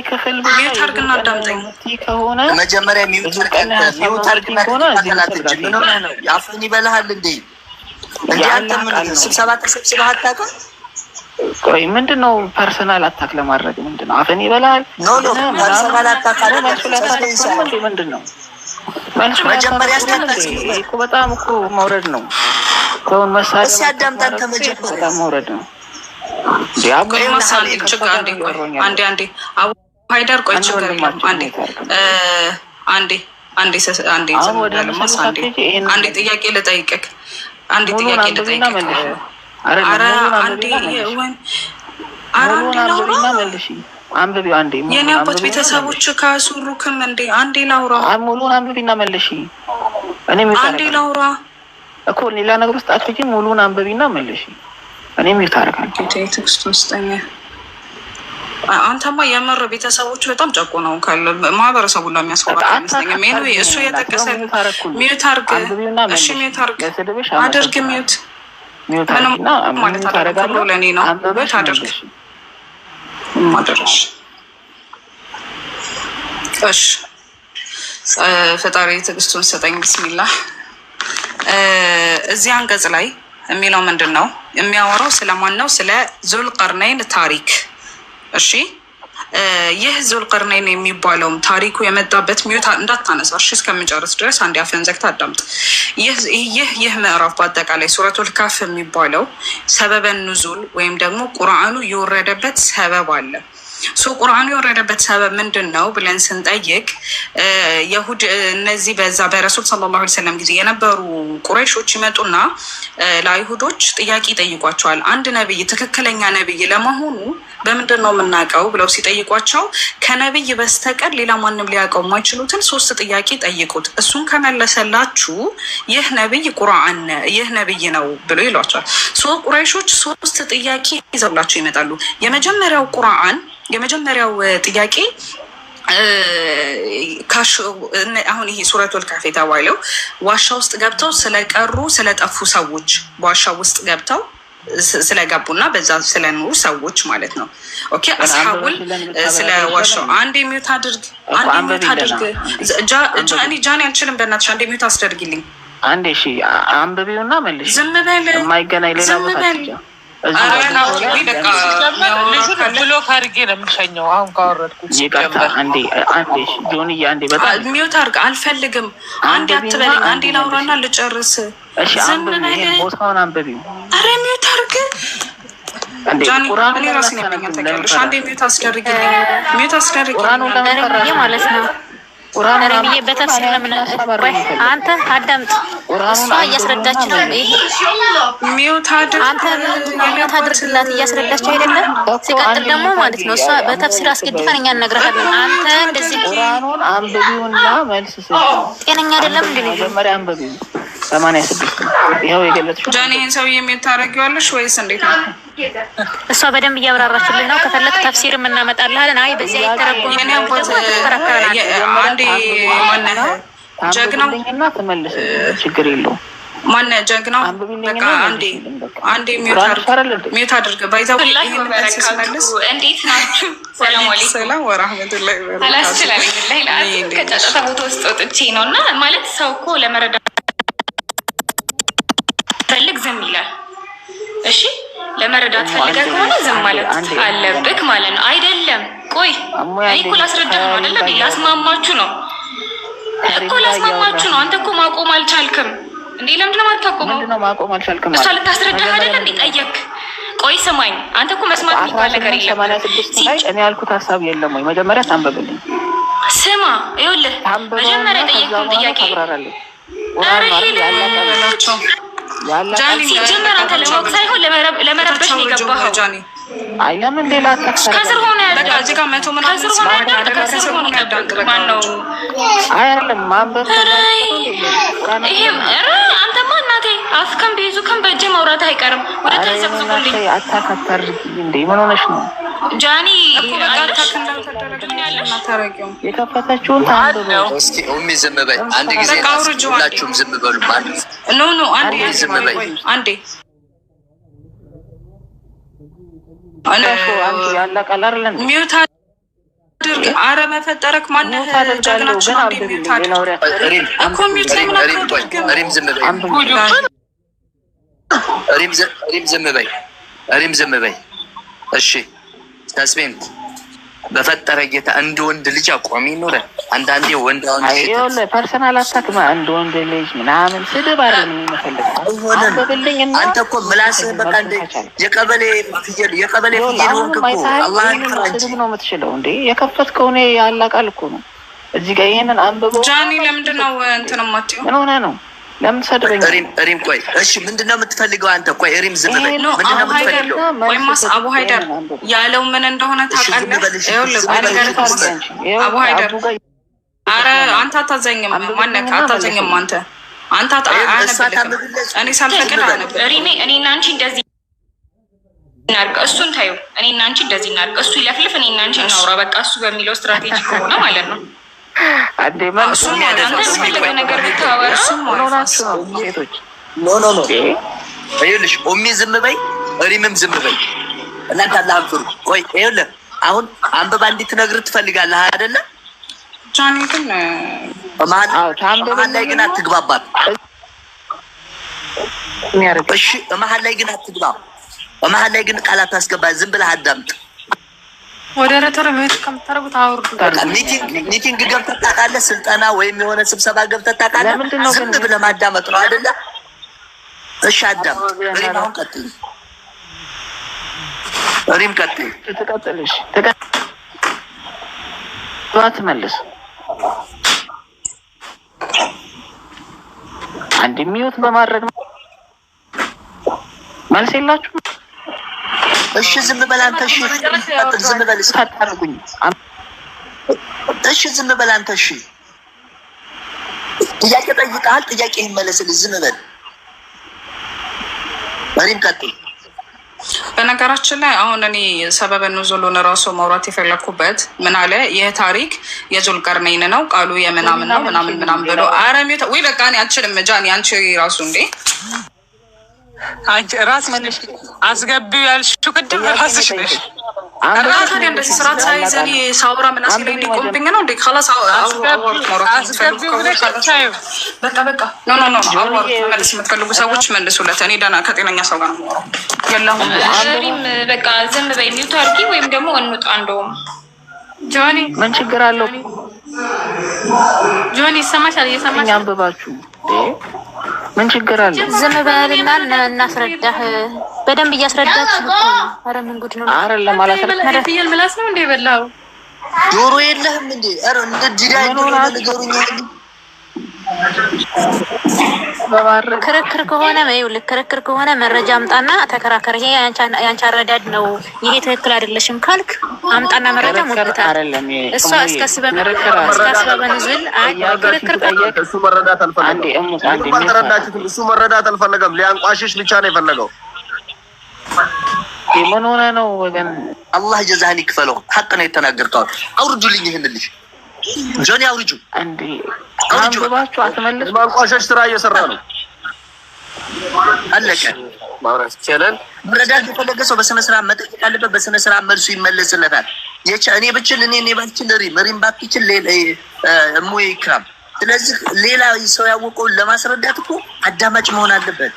ክፍል ሚዩት አድርግና አዳምጠኝ ከሆነ መጀመሪያ ሚዩት አድርግና አፍን ይበልሃል እንዴ? እንዴ አንተ ምን ስብሰባ ተሰብስበህ አታውቅም? ቆይ ምንድነው ፐርሰናል አታክ ለማድረግ ምንድነው አፍን ይበልሃል? ኖ ፐርሰናል አታክ ምንድነው? መጀመሪያ እኮ በጣም እኮ መውረድ ነው። ሰውን መሳደብ ሲያዳምጣን ከመጀመሪያ መውረድ ነው። ቆይ ማሳል ችግር አንዴ አቡ ሃይደር ቆይ ችግር የለም አንዴ ጥያቄ ልጠይቅህ የኔ አባት ቤተሰቦች ካሱሩክም እንዴ አንዴ ላውራ ሙሉን አንብቢና መልሺ። አንዴ ላውራ እኮ ሌላ ነገር ውስጥ አትጂ። ሙሉን አንብቢና መልሺ። እኔ ሚውት አደርጋለሁ። ቴክስት ውስጠኛ አንተማ የምር ቤተሰቦች በጣም ጨቆ ነው ካለ ማህበረሰቡ ለሚያስወራ አይመስለኝም። እሱ የጠቀሰ ሚውት አድርግ። እሺ ሚውት አድርግ አድርግ ሚውት አድርግና ማለት አደረጋለሁ ለኔ ነው ሚውት አድርግ ማድረሽ። እሺ ፈጣሪ ትዕግስቱን ሰጠኝ። ቢስሚላህ እዚህ አንቀጽ ላይ የሚለው ምንድን ነው የሚያወራው? ስለማን ነው? ስለ ዙልቀርነይን ታሪክ። እሺ ይህ ዙልቀርነይን የሚባለውም ታሪኩ የመጣበት ሚዩት እንዳታነሳ እሺ፣ እስከምንጨርስ ድረስ አንድ አፈን ዘግታ አዳምጥ። ይህ ምዕራፍ በአጠቃላይ ሱረቱል ካፍ የሚባለው ሰበበን ኑዙል ወይም ደግሞ ቁርአኑ የወረደበት ሰበብ አለ። ቁርአኑ የወረደበት ሰበብ ምንድን ነው ብለን ስንጠይቅ የሁድ እነዚህ በዛ በረሱል ሰለላሁ ዐለይሂ ወሰለም ጊዜ የነበሩ ቁረይሾች ይመጡና ለአይሁዶች ጥያቄ ይጠይቋቸዋል። አንድ ነብይ ትክክለኛ ነብይ ለመሆኑ በምንድን ነው የምናውቀው ብለው ሲጠይቋቸው ከነብይ በስተቀር ሌላ ማንም ሊያውቀው የማይችሉትን 3 ጥያቄ ጠይቁት፣ እሱን ከመለሰላችሁ ይህ ነብይ ቁርአን ይህ ነብይ ነው ብሎ ይሏቸዋል። ቁረይሾች 3 ጥያቄ ይዘውላቸው ይመጣሉ። የመጀመሪያው ጥያቄ አሁን ይሄ ሱረቱል ካፍ የተባለው ዋሻ ውስጥ ገብተው ስለቀሩ ስለጠፉ ሰዎች በዋሻ ውስጥ ገብተው ስለገቡና በዛ ስለኖሩ ሰዎች ማለት ነው። ኦኬ አስሐቡል ስለ ዋሻው አንዴ ሚውት አድርግ ጃኒ አልችልም በእናትሽ አንዴ ሚውት አስደርግልኝ አንዴ። እሺ አንብቢውና መልሽ። ዝም በል የማይገናኝ ሌላ ቦታ ብሎክ አድርጌ ነው የምሸኘው። አሁን ካወረድኩት ጆንዬ አንዴ በጣም ሚውት አድርግ። አልፈልግም አንዴ አትበለኝ። አንዴ ላውራና ልጨርስ። ዝም በል ቦታውን አንብቢው። ኧረ ሚውት አድርግ ጃኒ። እኔ ራሴን ያመኛል ታውቂያለሽ። አንዴ ሚውት አስደርግልኝ። ሚውት አስደርግልኝ ማለት ነው። ረብዬ በተፍሲር ለምን አንተ አዳምጥ። እሷ እያስረዳች ነው። ይሄ አንተ ሚውት አድርግላት እያስረዳች አይደለም። ሲቀጥል ደግሞ ማለት ነው እሷ በተፍሲር አስገድፈን እኛ እነግርሃለን። አንተ እንደዚህ ቁርአኑን አንብቢውና መልስ ጤነኛ አይደለም እንዴ? መጀመሪያ አንብቢው 86 ይኸው የገለጽሽው ጃኒ። ይሄን ሰውዬ ሚውት ታደርጊዋለሽ ወይስ እንዴት ነው? እሷ በደንብ እያብራራችልን ነው። ከፈለክ ተፍሲርም እናመጣልሃለን። አይ በዚህ አይተረጎም። የኔ አባት አንዴ ማነህ ጀግናው ተመልስ፣ ችግር የለውም። ማነህ ጀግናው? በቃ አንዴ ሚውት አድርግ። ባይዛው ይሄን ተስመልስ። እንዴት ናችሁ? ሰላም አለይኩም። ሰላም ወራህመቱላሂ ወበረካቱ። አላስችላለኝ ላይ ከጫጫታ ቦታ ውስጥ ወጥቼ ነው እና ማለት ሰው እኮ ለመረዳት ፈልግ ዝም ይላል። እሺ ለመረዳት ፈልገህ ከሆነ ዝም ማለት አለብህ ማለት ነው። አይደለም ቆይ እኔ እኮ ላስረዳህ ነው አይደለ? ላስማማችሁ ነው እኮ ላስማማችሁ ነው። አንተ እኮ ማቆም አልቻልክም እንዴ? ለምንድን ነው የማታቆመው? ማቆም አልቻልክም? እሷ ልታስረዳህ አይደለ እንዴ? ጠየቅ። ቆይ ስማኝ፣ አንተ እኮ መስማት የሚባል ነገር የለም። እኔ ያልኩት ሀሳብ የለም ወይ? መጀመሪያ ታንበብልኝ። ስማ ይኸውልህ መጀመሪያ ጠየቅኩን ጥያቄ ሲጀመር አንተ ለማወቅ ሳይሆን ለመረበሽ ነው የገባኸው። አይ ለምን ሌላ ከስር ሆነ በቃ እዚህ ጋር መቶ ምናምን ከስር ሆነ ያዳንቅ ማነው? አይ አይደለም ማንበብ ይሄም አንተማ እናቴ አፍከም ቢይዙ ከም በእጄ ማውራት አይቀርም። ወደ ተዘብዝቡልኝ አታካታር እንዴ? ምን ሆነሽ ነው ጃኒ? የከፈተችውን ታንብበው እስኪ። ኡሚ ዝም በይ አንድ ጊዜ፣ ሁላችሁም ዝም በሉ ማለት ኖ አንዴ ዝም በይ አንዴ ያለ ቀላል ሚውት አድርግ። አረ በፈጠረክ ማነህ ጀግናችን እኮ ሚዩት ላይ ምን አድርገህ ሪም ዝም በይ እሺ ተስቤንት በፈጠረ ጌታ እንደ ወንድ ልጅ አቋሚ ኖረ አንዳንዴ ወንድ አሁን ፐርሰናል አታክ እንደ ወንድ ልጅ ምናምን ስድብ አይደለም የሚፈልገው አንተ እኮ ምላስህ በቃ እንደ የቀበሌ ፍየል ሆንክ እኮ አላህ ስድብ ነው የምትችለው እንዴ የከፈትከው ነው ያላቃል እኮ ነው እዚህ ጋር ይሄንን አንብቦ ጃኒ ለምንድን ነው እንትን የማትይው ምን ሆነ ነው ለምን ሰድበኝ ሪም ቆይ እሺ ምንድነው የምትፈልገው አንተ ቆይ ሪም ዝም በይ ምንድነው የምትፈልገው ወይስ አቡ ሃይደር ያለው ምን እንደሆነ ታውቃለህ አቡ ሃይደር አረ አንተ አታዘኝም ማነካ አታዘኝም አንተ እኔ ሳልፈቅድ ነበር ሪሜ እኔና አንቺ እንደዚህ እናርቅ እሱን ታዩ እኔና አንቺ እንደዚህ እናርቅ እሱ ይለፍልፍ እኔና አንቺ እናውራ በቃ እሱ በሚለው ስትራቴጂ ከሆነ ማለት ነው አንዴ ማለት እሱ የሚፈልገው ነገር ብታወራ ኖ ይኸውልሽ ኦሚ ዝም በይ ሪምም ዝም በይ እናንተ አላህ ፍሩ ቆይ ይኸውልህ አሁን አንበባ እንድትነግር ትፈልጋለህ አይደለ ጃኒ ግን መሀል ላይ ግን አትግባባት እሺ መሀል ላይ ግን አትግባ መሀል ላይ ግን ቃላት አስገባ ዝም ብለህ አዳምጥ ወደ ረተረ ቤት ከምታረጉት አውርዱ ሚቲንግ ገብተህ ታውቃለህ ስልጠና ወይም የሆነ ስብሰባ ገብተህ ታውቃለህ ዝም ብለህ ማዳመጥ ነው አይደለ እሺ አዳምጥ ሪም አሁን ቀጥል ሪም ቀጥል ትቀጥልሽ መልስ አንድ ሚዩት በማድረግ መልስ የላችሁም እሺ ዝም በል አንተ እሺ ዝም በል ታታርጉኝ እሺ ዝም በል አንተ እሺ ጥያቄ ጠይቀሃል ጥያቄ ይመለስልህ ዝም በል ሪም ቀጥል በነገራችን ላይ አሁን እኔ ሰበበ ኑዙሉን ራሱ ማውራት የፈለኩበት ምን አለ ይህ ታሪክ የዙልቀርነይን ነው ቃሉ የምናምን ነው ምናምን ብሎ አረሚው ወይ በቃ እኔ አልችልም ጃኒ አንቺ ራሱ እንዴ አንቺ ራስ መልሽ አስገቢው ያልሽው ቅድም ራስሽ ነሽ ራስ ታዲያ እንደዚህ ስርዓት ሳይዘኒ ሳውራ ምን አስገቢ እንዲቆምብኝ ነው እንዴ ካላስ አስገቢው ብለሽ ታዩ በቃ ኖ አውራ መልስ የምትፈልጉ ሰዎች መልሱለት እኔ ደህና ከጤነኛ ሰው ጋር ነው የለሁም ሪም በቃ ዝም በይ ሚውት አድርጊ ወይም ደግሞ እንውጣ እንደውም ጆኒ ምን ችግር አለው ጆኒ ይሰማሻል እየሰማሽ አንብባችሁ ምን ችግር አለ ዝም በልና እናስረዳህ በደንብ እያስረዳችሁ ነው አረ ምን ጉድ ነው አይደለም ማለት ነው ምላስ ነው እንደ በላው ጆሮ የለህም እንዴ አረ እንደ ዲዳይ ነው ነገሩኝ ክርክር ከሆነ መረጃ አምጣና ተከራከር ይሄ ያንቺ አረዳድ ነው ይሄ ትክክል አይደለሽም ካልክ አምጣና መረጃ ሞልታ አይደለም እሷ እስከስበ ንዝል ክርክር እሱ መረዳት አልፈለገም እሱ መረዳት አልፈለገም ሊያንቋሽሽ ብቻ ነው የፈለገው ምን ሆነ ነው ወገን አላህ ጀዛህን ይክፈለው ሐቅ ነው የተናገርከው አውርዱልኝ ይሄን ልጅ ጆኒ አውርጁ አንዴ አንብባችሁ አትመልሱ ማንቋሸሽ ስራ እየሰራ ነው አለቀ ማውራት ይቻላል መረዳት የፈለገ ሰው በስነ ስርዓት መጠየቅ አለበት በስነ ስርዓት መልሱ ይመለስለታል እኔ ብችል እኔ ባልችል ሪም ባትችል እሙ ይክራም ስለዚህ ሌላ ሰው ያወቀውን ለማስረዳት እኮ አዳማጭ መሆን አለበት